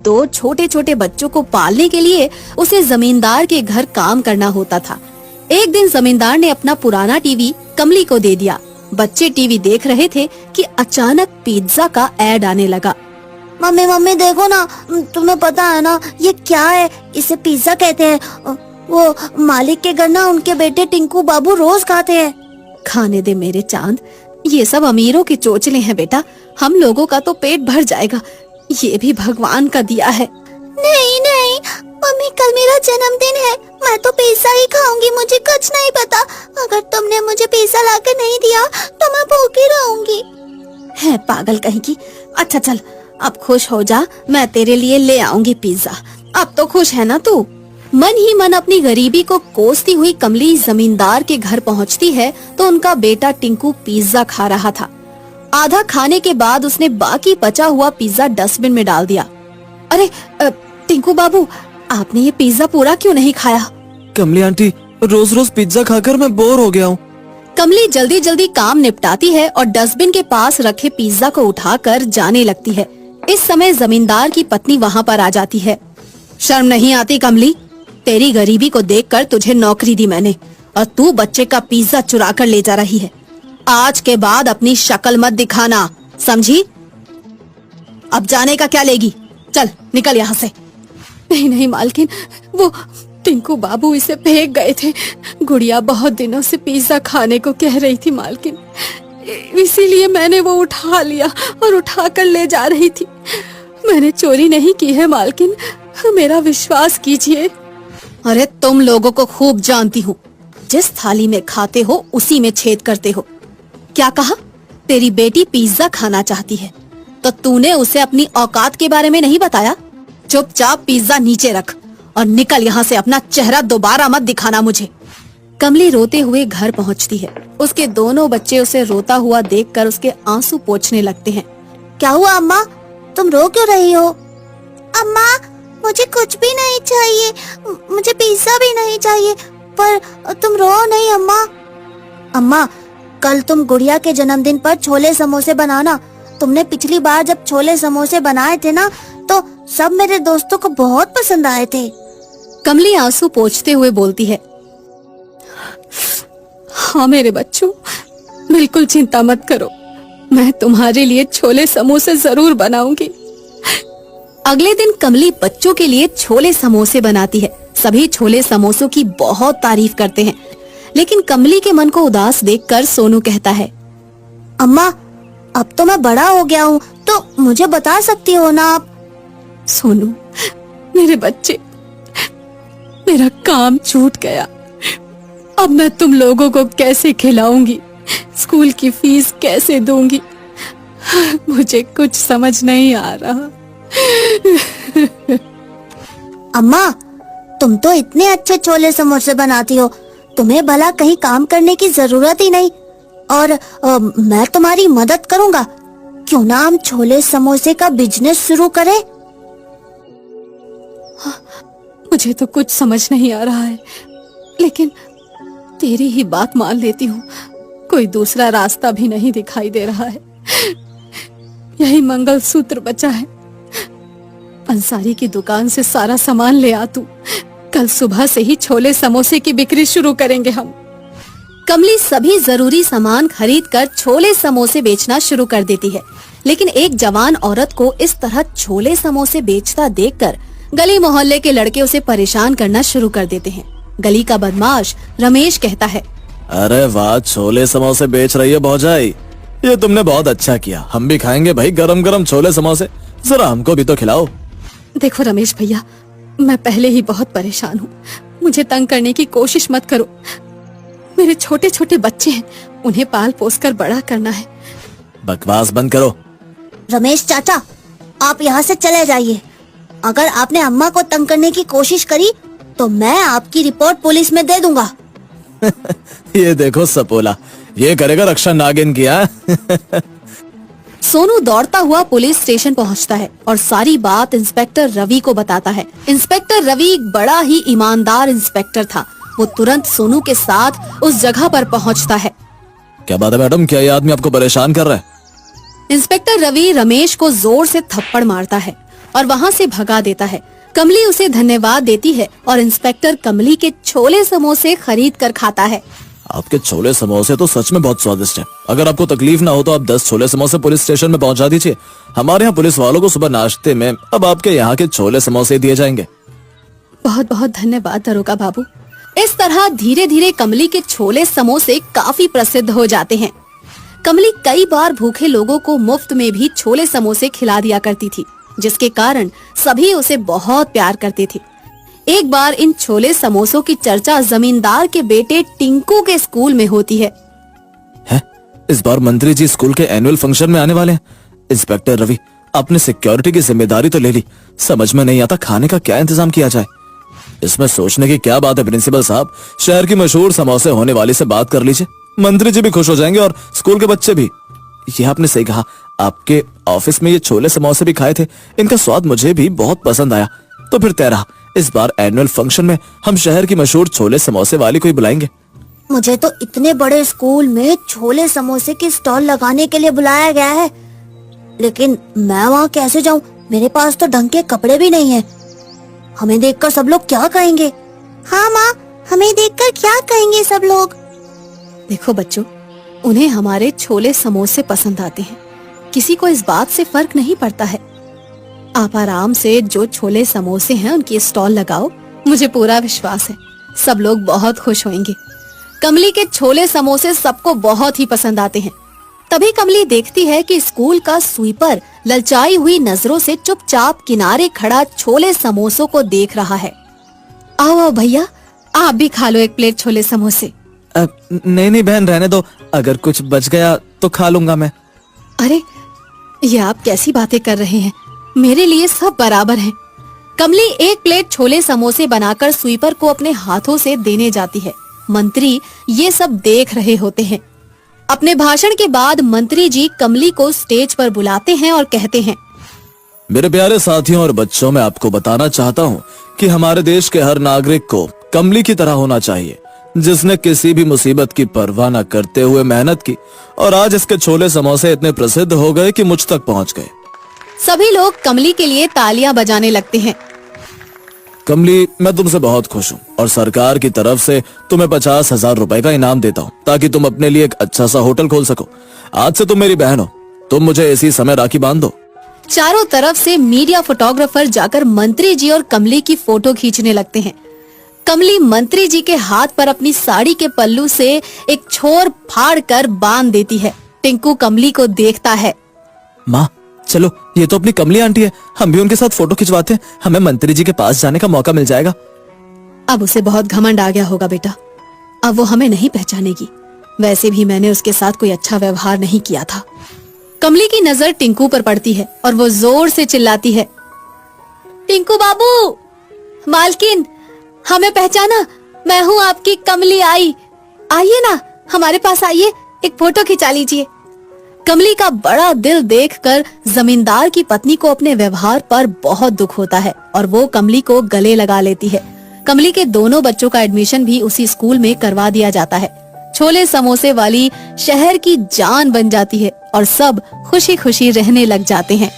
तो छोटे छोटे बच्चों को पालने के लिए उसे जमींदार के घर काम करना होता था। एक दिन जमींदार ने अपना पुराना टीवी कमली को दे दिया। बच्चे टीवी देख रहे थे कि अचानक पिज्जा का ऐड आने लगा। मम्मी मम्मी देखो ना, तुम्हें पता है ना ये क्या है? इसे पिज्जा कहते हैं। वो मालिक के घर ना उनके बेटे टिंकू बाबू रोज खाते हैं। खाने दे मेरे चांद, ये सब अमीरों के चोचले हैं बेटा, हम लोगों का तो पेट भर जाएगा, ये भी भगवान का दिया है। नहीं नहीं मम्मी, कल मेरा जन्मदिन है, मैं तो पिज्जा ही खाऊंगी, मुझे कुछ नहीं पता। अगर तुमने मुझे पिज्जा लाकर नहीं दिया तो मैं भूखी रहूंगी। है पागल कहीं की। अच्छा चल अब खुश हो जा, मैं तेरे लिए ले आऊंगी पिज्जा। अब तो खुश है ना तू? मन ही मन अपनी गरीबी को कोसती हुई कमली जमींदार के घर पहुंचती है तो उनका बेटा टिंकू पिज्जा खा रहा था। आधा खाने के बाद उसने बाकी बचा हुआ पिज्जा डस्टबिन में डाल दिया। अरे टिंकू बाबू, आपने ये पिज्जा पूरा क्यों नहीं खाया? कमली आंटी, रोज रोज पिज्जा खाकर मैं बोर हो गया हूँ। कमली जल्दी जल्दी काम निपटाती है और डस्टबिन के पास रखे पिज्जा को उठाकर जाने लगती है। इस समय जमींदार की पत्नी वहाँ पर आ जाती है। शर्म नहीं आती कमली? तेरी गरीबी को देखकर तुझे नौकरी दी मैंने और तू बच्चे का पिज्जा चुरा कर ले जा रही है। आज के बाद अपनी शक्ल मत दिखाना, समझी? अब जाने का क्या लेगी? चल निकल यहाँ से। नहीं नहीं मालकिन, वो टिंकू बाबू इसे फेंक गए थे। गुड़िया बहुत दिनों से पिज्जा खाने को कह रही थी मालकिन, इसीलिए मैंने वो उठा लिया और उठाकर ले जा रही थी। मैंने चोरी नहीं की है मालकिन, मेरा विश्वास कीजिए। अरे तुम लोगों को खूब जानती हूँ, जिस थाली में खाते हो उसी में छेद करते हो। क्या कहा? तेरी बेटी पिज्जा खाना चाहती है तो तूने उसे अपनी औकात के बारे में नहीं बताया? चुपचाप पिज्जा नीचे रख और निकल यहाँ से, अपना चेहरा दोबारा मत दिखाना मुझे। कमली रोते हुए घर पहुँचती है। उसके दोनों बच्चे उसे रोता हुआ देखकर उसके आंसू पोंछने लगते हैं। क्या हुआ अम्मा, तुम रो क्यों रही हो? अम्मा मुझे कुछ भी नहीं चाहिए, मुझे पिज्जा भी नहीं चाहिए, पर तुम रो नहीं अम्मा। अम्मा कल तुम गुड़िया के जन्मदिन पर छोले समोसे बनाना। तुमने पिछली बार जब छोले समोसे बनाए थे ना तो सब मेरे दोस्तों को बहुत पसंद आए थे। कमली आंसू पोंछते हुए बोलती है, हाँ मेरे बच्चों, बिल्कुल चिंता मत करो, मैं तुम्हारे लिए छोले समोसे जरूर बनाऊंगी। अगले दिन कमली बच्चों के लिए छोले समोसे बनाती है। सभी छोले समोसों की बहुत तारीफ करते हैं, लेकिन कमली के मन को उदास देखकर सोनू कहता है, अम्मा अब तो मैं बड़ा हो गया हूँ, तो मुझे बता सकती हो ना आप? सोनू मेरे बच्चे, मेरा काम छूट गया, अब मैं तुम लोगों को कैसे खिलाऊंगी, स्कूल की फीस कैसे दूंगी, मुझे कुछ समझ नहीं आ रहा। अम्मा तुम तो इतने अच्छे छोले समोसे बनाती हो, तुम्हें भला कहीं काम करने की जरूरत ही नहीं, और मैं तुम्हारी मदद करूँगा। क्यों ना हम छोले समोसे का बिजनेस शुरू करें? मुझे तो कुछ समझ नहीं आ रहा है, लेकिन तेरी ही बात मान लेती हूँ। कोई दूसरा रास्ता भी नहीं दिखाई दे रहा है, यही मंगलसूत्र बचा है। अंसारी की दुकान से सारा सामान ले आ तू, कल सुबह से ही छोले समोसे की बिक्री शुरू करेंगे हम। कमली सभी जरूरी सामान खरीदकर छोले समोसे बेचना शुरू कर देती है, लेकिन एक जवान औरत को इस तरह छोले समोसे बेचता देखकर गली मोहल्ले के लड़के उसे परेशान करना शुरू कर देते हैं। गली का बदमाश रमेश कहता है, अरे वाह, छोले समोसे बेच रही है भौजाई, ये तुमने बहुत अच्छा किया। हम भी खाएंगे भाई गरम गरम छोले समोसे, जरा हमको भी तो खिलाओ। देखो रमेश भैया, मैं पहले ही बहुत परेशान हूँ, मुझे तंग करने की कोशिश मत करो। मेरे छोटे छोटे बच्चे हैं, उन्हें पाल पोस कर बड़ा करना है। बकवास बंद करो। रमेश चाचा आप यहाँ से चले जाइए। अगर आपने अम्मा को तंग करने की कोशिश करी तो मैं आपकी रिपोर्ट पुलिस में दे दूंगा। ये देखो सपोला, ये करेगा रक्षा नागिन किया। सोनू दौड़ता हुआ पुलिस स्टेशन पहुंचता है और सारी बात इंस्पेक्टर रवि को बताता है। इंस्पेक्टर रवि एक बड़ा ही ईमानदार इंस्पेक्टर था। वो तुरंत सोनू के साथ उस जगह पर पहुंचता है। क्या बात है मैडम, क्या ये आदमी आपको परेशान कर रहा है? इंस्पेक्टर रवि रमेश को जोर से थप्पड़ मारता है और वहाँ से भगा देता है। कमली उसे धन्यवाद देती है और इंस्पेक्टर कमली के छोले समोसे खरीद कर खाता है। आपके छोले समोसे तो सच में बहुत स्वादिष्ट हैं। अगर आपको तकलीफ ना हो तो आप 10 छोले समोसे पुलिस स्टेशन में पहुंचा दीजिए। हमारे यहाँ पुलिस वालों को सुबह नाश्ते में अब आपके यहाँ के छोले समोसे दिए जाएंगे। बहुत बहुत धन्यवाद दरोगा बाबू। इस तरह धीरे धीरे कमली के छोले समोसे काफी प्रसिद्ध हो जाते हैं। कमली कई बार भूखे लोगों को मुफ्त में भी छोले समोसे खिला दिया करती थी, जिसके कारण सभी उसे बहुत प्यार करते थे। एक बार इन छोले समोसों की चर्चा जमींदार के बेटे टिंकू के स्कूल में होती है। इस बार मंत्री जी स्कूल के एनुअल फंक्शन में आने वाले हैं। इंस्पेक्टर रवि, आपने सिक्योरिटी की जिम्मेदारी तो ले ली, समझ में नहीं आता खाने का क्या इंतजाम किया जाए। इसमें सोचने की क्या बात है प्रिंसिपल साहब, शहर की मशहूर समोसे होने वाली से बात कर लीजिए। मंत्री जी भी खुश हो जाएंगे और स्कूल के बच्चे भी। ये आपने सही कहा, आपके ऑफिस में ये छोले समोसे भी खाए थे, इनका स्वाद मुझे भी बहुत पसंद आया। तो फिर तय रहा, इस बार एनुअल फंक्शन में हम शहर की मशहूर छोले समोसे वाली को ही बुलाएंगे। मुझे तो इतने बड़े स्कूल में छोले समोसे की स्टॉल लगाने के लिए बुलाया गया है, लेकिन मैं वहाँ कैसे जाऊँ? मेरे पास तो ढंग के कपड़े भी नहीं है। हमें देखकर सब लोग क्या कहेंगे? हाँ माँ, हमें देखकर क्या कहेंगे सब लोग? देखो बच्चों, उन्हें हमारे छोले समोसे पसंद आते हैं, किसी को इस बात से फर्क नहीं पड़ता है। आप आराम से जो छोले समोसे हैं उनकी स्टॉल लगाओ, मुझे पूरा विश्वास है सब लोग बहुत खुश होंगे। कमली के छोले समोसे सबको बहुत ही पसंद आते हैं। तभी कमली देखती है कि स्कूल का स्वीपर ललचाई हुई नजरों से चुपचाप किनारे खड़ा छोले समोसों को देख रहा है। आओ आओ भैया, आप भी खा लो एक प्लेट छोले समोसे। नहीं बहन, रहने दो, अगर कुछ बच गया तो खा लूंगा मैं। अरे ये आप कैसी बातें कर रहे हैं, मेरे लिए सब बराबर हैं। कमली एक प्लेट छोले समोसे बनाकर स्वीपर को अपने हाथों से देने जाती है। मंत्री ये सब देख रहे होते हैं। अपने भाषण के बाद मंत्री जी कमली को स्टेज पर बुलाते हैं और कहते हैं, मेरे प्यारे साथियों और बच्चों, मैं आपको बताना चाहता हूँ कि हमारे देश के हर नागरिक को कमली की तरह होना चाहिए, जिसने किसी भी मुसीबत की परवाह न करते हुए मेहनत की और आज इसके छोले समोसे इतने प्रसिद्ध हो गए कि मुझ तक पहुँच गए। सभी लोग कमली के लिए तालियां बजाने लगते हैं। कमली, मैं तुमसे बहुत खुश हूँ और सरकार की तरफ से तुम्हें 50,000 रुपए का इनाम देता हूँ ताकि तुम अपने लिए एक अच्छा सा होटल खोल सको। आज से तुम मेरी बहन हो, तुम मुझे इसी समय राखी बांध दो। चारों तरफ से मीडिया फोटोग्राफर जाकर मंत्री जी और कमली की फोटो खींचने लगते हैं। कमली मंत्री जी के हाथ पर अपनी साड़ी के पल्लू से एक छोर फाड़ कर बांध देती है। टिंकू कमली को देखता है। माँ चलो, ये तो अपनी कमली आंटी है, हम भी उनके साथ फोटो खिंचवाते हैं, हमें मंत्री जी के पास जाने का मौका मिल जाएगा। अब उसे बहुत घमंड आ गया होगा बेटा, अब वो हमें नहीं पहचानेगी। वैसे भी मैंने उसके साथ कोई अच्छा व्यवहार नहीं किया था। कमली की नजर टिंकू पर पड़ती है और वो जोर से चिल्लाती है, टिंकू बाबू, मालकिन, हमें पहचाना? मैं हूँ आपकी कमली आई। आइए ना, हमारे पास आइए, एक फोटो खिंचा लीजिए। कमली का बड़ा दिल देखकर जमींदार की पत्नी को अपने व्यवहार पर बहुत दुख होता है और वो कमली को गले लगा लेती है। कमली के दोनों बच्चों का एडमिशन भी उसी स्कूल में करवा दिया जाता है। छोले समोसे वाली शहर की जान बन जाती है और सब खुशी खुशी रहने लग जाते हैं।